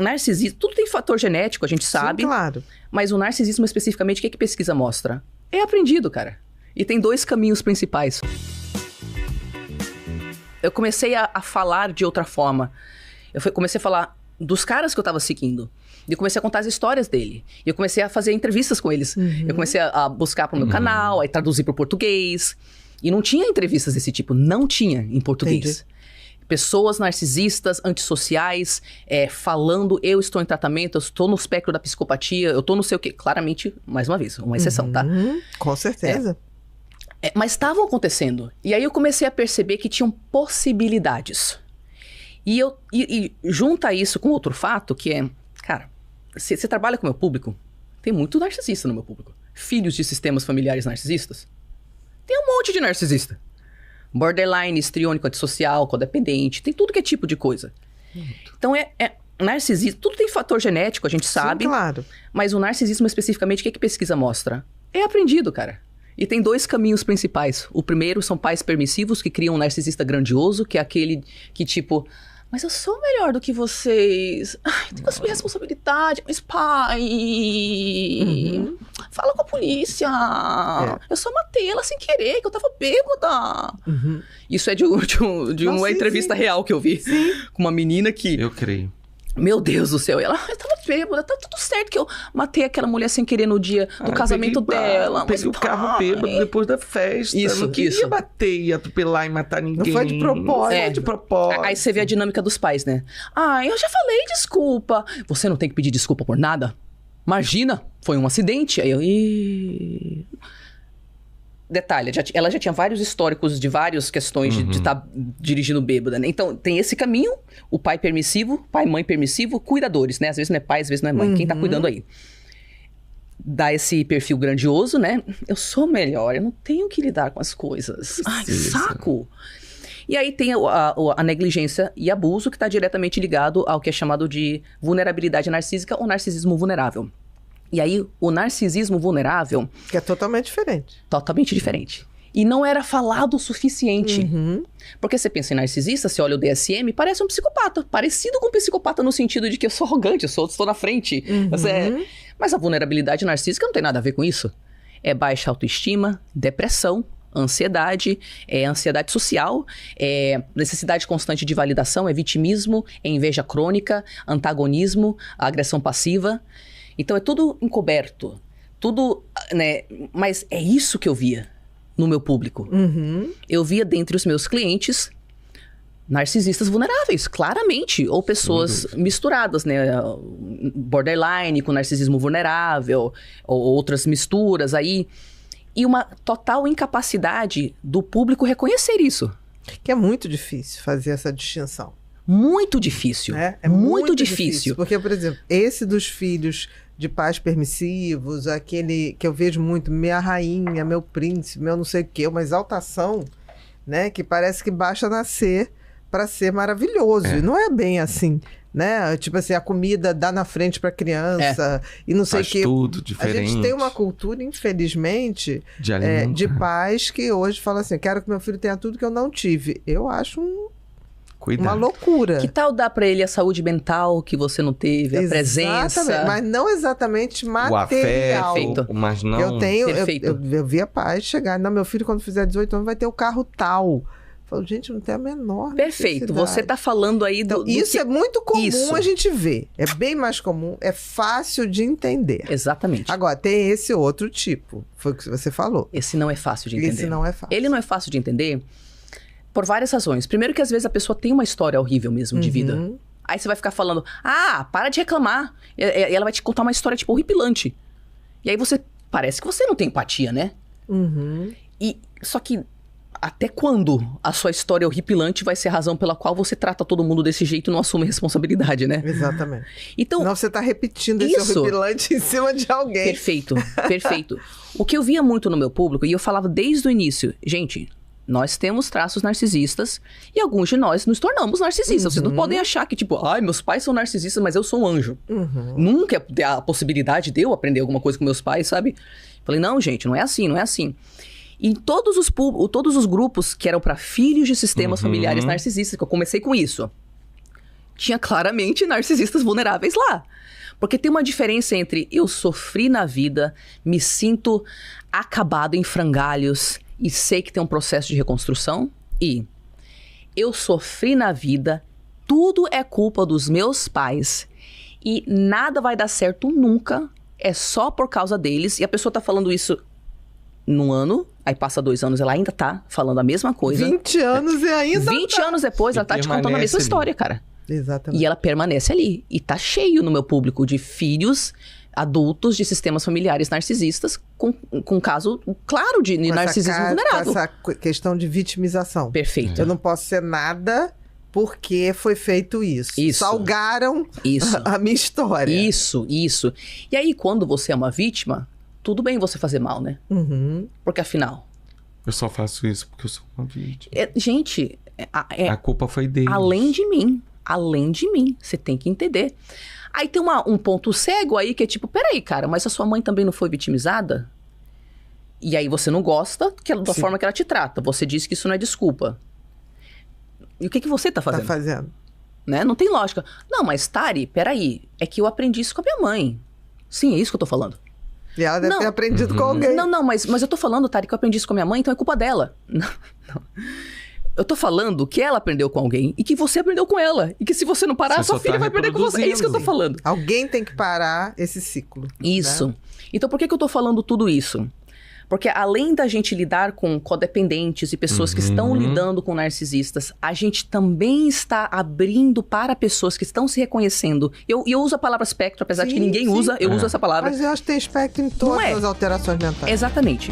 Narcisismo, tudo tem fator genético, a gente sabe. Sim, claro. Mas o narcisismo especificamente, o que pesquisa mostra? É aprendido, cara. E tem 2 caminhos principais. Eu comecei a falar de outra forma. Comecei a falar dos caras que eu tava seguindo. E eu comecei a contar as histórias dele. E eu comecei a fazer entrevistas com eles. Eu comecei a buscar pro meu canal, aí traduzir pro português. E não tinha entrevistas desse tipo. Não tinha em português. Entendi. Pessoas narcisistas, antissociais, falando, eu estou em tratamento, eu estou no espectro da psicopatia, eu estou não sei o quê. Claramente, mais uma vez, uma exceção, tá? Com certeza. Mas estavam acontecendo. E aí eu comecei a perceber que tinham possibilidades. E junta isso com outro fato, que é... Cara, você trabalha com o meu público? Tem muito narcisista no meu público. Filhos de sistemas familiares narcisistas? Tem um monte de narcisista. Borderline, histriônico, antissocial, codependente, tem tudo que é tipo de coisa. Então, narcisismo, tudo tem fator genético, a gente sabe. Sim, claro. Mas o narcisismo especificamente, o que pesquisa mostra? É aprendido, cara. E tem 2 caminhos principais. O primeiro são pais permissivos, que criam um narcisista grandioso, que é aquele que tipo... Mas eu sou melhor do que vocês. Ai, tenho assumir responsabilidade. Mas pai... Fala com a polícia. Eu só matei ela sem querer, que eu tava bêbada. Isso é de uma entrevista real que eu vi. Sim. Com uma menina que... Eu creio. Meu Deus do céu. E ela, eu tava bêbada, tá tudo certo que eu matei aquela mulher sem querer no dia do casamento dela. Peguei o carro bêbado depois da festa. Isso, não queria bater e atropelar e matar ninguém. Não foi de propósito. Não foi de propósito. Aí você vê a dinâmica dos pais, né? Ah, eu já falei desculpa. Você não tem que pedir desculpa por nada? Imagina, foi um acidente. Aí eu... Detalhe, ela já tinha vários históricos de várias questões de estar dirigindo bêbada, né? Então, tem esse caminho, o pai permissivo, pai, mãe permissivo, cuidadores, né? Às vezes não é pai, às vezes não é mãe. Quem tá cuidando aí? Dá esse perfil grandioso, né? Eu sou melhor, eu não tenho que lidar com as coisas. Ai, que saco! E aí tem a negligência e abuso, que está diretamente ligado ao que é chamado de vulnerabilidade narcísica ou narcisismo vulnerável. E aí, o narcisismo vulnerável... Que é totalmente diferente. Totalmente diferente. E não era falado o suficiente. Porque você pensa em narcisista, você olha o DSM, parece um psicopata. Parecido com um psicopata no sentido de que eu sou arrogante, eu estou na frente. Mas a vulnerabilidade narcísica não tem nada a ver com isso. É baixa autoestima, depressão, ansiedade, ansiedade social, necessidade constante de validação, vitimismo, inveja crônica, antagonismo, agressão passiva. Então, é tudo encoberto, tudo, né? Mas é isso que eu via no meu público. Eu via dentre os meus clientes narcisistas vulneráveis, claramente. Ou pessoas misturadas, né? Borderline com narcisismo vulnerável, ou outras misturas aí. E uma total incapacidade do público reconhecer isso. Que é muito difícil fazer essa distinção. Muito difícil. É muito difícil. Porque, por exemplo, esse dos filhos de pais permissivos, aquele que eu vejo muito, minha rainha, meu príncipe, meu não sei o quê, uma exaltação, né? Que parece que basta nascer para ser maravilhoso. E não é bem assim, né? Tipo assim, a comida dá na frente para criança e não sei o quê. Tudo diferente. A gente tem uma cultura, infelizmente, de de pais que hoje falam assim, quero que meu filho tenha tudo que eu não tive. Eu acho uma loucura. Que tal dar pra ele a saúde mental que você não teve, a presença? Mas não exatamente material. O afeto, Perfeito. mas não... Eu vi a pais chegar, não, meu filho quando fizer 18 anos vai ter o carro tal. Eu falo, gente, não tem a menor Perfeito, necessidade. Você tá falando aí do... Então, isso é muito comum a gente ver. É bem mais comum, é fácil de entender. Exatamente. Agora, tem esse outro tipo, foi o que você falou. Esse não é fácil de entender. Esse não é fácil. Ele não é fácil de entender por várias razões. Primeiro que às vezes a pessoa tem uma história horrível mesmo de vida. Aí você vai ficar falando, para de reclamar. E ela vai te contar uma história, tipo, horripilante. E aí parece que você não tem empatia, né? Só que até quando a sua história horripilante vai ser a razão pela qual você trata todo mundo desse jeito e não assume responsabilidade, né? Exatamente. Então, não, você tá repetindo esse horripilante em cima de alguém. Perfeito, perfeito. O que eu via muito no meu público, e eu falava desde o início, gente... Nós temos traços narcisistas e alguns de nós nos tornamos narcisistas. Vocês não podem achar que, tipo, meus pais são narcisistas, mas eu sou um anjo. Nunca ter a possibilidade de eu aprender alguma coisa com meus pais, sabe? Falei, não, gente, não é assim, não é assim. E todos os grupos que eram para filhos de sistemas familiares narcisistas, que eu comecei com isso, tinha claramente narcisistas vulneráveis lá. Porque tem uma diferença entre eu sofri na vida, me sinto acabado em frangalhos e sei que tem um processo de reconstrução, e eu sofri na vida, tudo é culpa dos meus pais e nada vai dar certo nunca, é só por causa deles. E a pessoa tá falando isso num ano, aí passa 2 anos, ela ainda tá falando a mesma coisa. 20 anos e ainda 20 anos depois, ela tá te contando a mesma história, cara. Exatamente. E ela permanece ali. E tá cheio no meu público de filhos adultos de sistemas familiares narcisistas com caso claro de narcisismo vulnerável. Com essa questão de vitimização. Perfeito. Eu não posso ser nada porque foi feito isso. Salgaram a minha história. Isso. E aí, quando você é uma vítima, tudo bem você fazer mal, né? Uhum. Porque afinal... Eu só faço isso porque eu sou uma vítima. Gente... A culpa foi dele. Além de mim. Você tem que entender. Aí tem um ponto cego aí que é tipo, peraí, cara, mas a sua mãe também não foi vitimizada? E aí você não gosta da forma que ela te trata. Você diz que isso não é desculpa. E o que você tá fazendo? Né? Não tem lógica. Não, mas Tari, peraí, é que eu aprendi isso com a minha mãe. Sim, é isso que eu tô falando. E ela deve ter aprendido com alguém. Não, mas eu tô falando, Tari, que eu aprendi isso com a minha mãe, então é culpa dela. Não. Eu tô falando que ela aprendeu com alguém e que você aprendeu com ela. E que se você não parar, sua filha vai aprender com você. É isso que eu tô falando. Alguém tem que parar esse ciclo. Isso. Né? Então por que eu tô falando tudo isso? Porque além da gente lidar com codependentes e pessoas que estão lidando com narcisistas, a gente também está abrindo para pessoas que estão se reconhecendo. Eu uso a palavra espectro, apesar de que ninguém usa, eu uso essa palavra. Mas eu acho que tem espectro em todas as alterações mentais. Exatamente.